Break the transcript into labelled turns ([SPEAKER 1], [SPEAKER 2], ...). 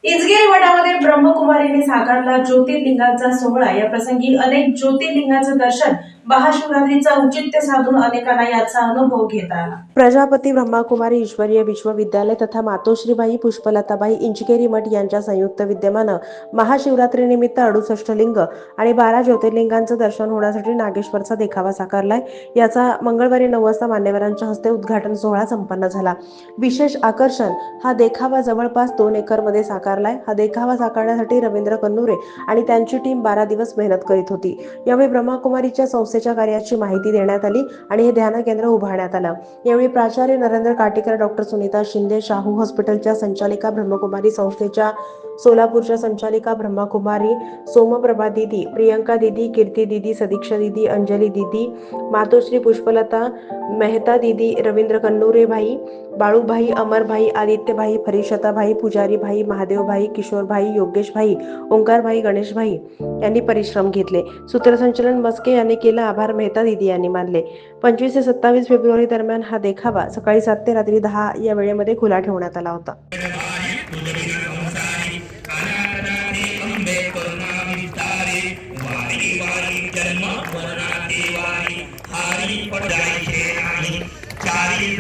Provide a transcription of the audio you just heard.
[SPEAKER 1] इंचगेरी मठामध्ये ब्रह्मकुमारीने साकारला ज्योतिर्लिंगाचा सोहळा। या प्रसंगी अनेक ज्योतिर्लिंगाचं दर्शन, महाशिवरात्रीचा औचित्य साधून अनेकांना याचा अनुभव घेता आला।
[SPEAKER 2] प्रजापती ब्रह्मकुमारी ईश्वरीय विश्वविद्यालय तथा मातोश्रीबाई पुष्पलताबाई इंचकेरी मठ यांच्या संयुक्त विद्यमानं महाशिवरात्रीनिमित्त 68 लिंग आणि 12 ज्योतिर्लिंगांचं दर्शन होण्यासाठी नागेश्वरचा देखावा साकारलाय। याचा मंगळवारी 9 वाजता मान्यवरांच्या हस्ते उद्घाटन सोहळा संपन्न झाला। विशेष आकर्षण हा देखावा जवळपास 2 एकरमध्ये साकारलाय। हा देखावा साकारण्यासाठी रवींद्र कन्नुरे आणि त्यांची टीम 12 दिवस मेहनत करीत होती। यावेळी ब्रह्मकुमारीच्या संस्थेच्या कार्याची माहिती देण्यात आली आणि हे ध्यान केंद्र उभारण्यात आलं। यावेळी प्राचार्य नरेंद्र काटेकर, डॉक्टर सुनीता शिंदे, शाहू हॉस्पिटलच्या संचालिका ब्रह्मकुमारी संस्थेच्या सोलापूरच्या संचालिका ब्रह्मकुमारी सोमप्रभा दीदी, प्रियंका दीदी, कीर्ती दीदी, सदीक्षा दीदी, अंजली दीदी, मातोश्री पुष्पलता मेहता दीदी, रवींद्र कन्नुरे भाई, बाळूभाई, अमरभाई, आदित्यभाई, फरिशताभाई, पुजारी भाई, महादेवभाई, किशोरभाई, योगेशभाई, ओंकारभाई, गणेशभाई यांनी परिश्रम घेतले। सूत्रसंचालन मस्के यांनी केलं। आभार मेहता दीदी यांनी मानले। 25 ते 27 फेब्रुवारी दरम्यान हा देखावा सकाळी 7 ते रात्री 10 या वेळेमध्ये खुला ठेवण्यात आला होता।
[SPEAKER 3] चारी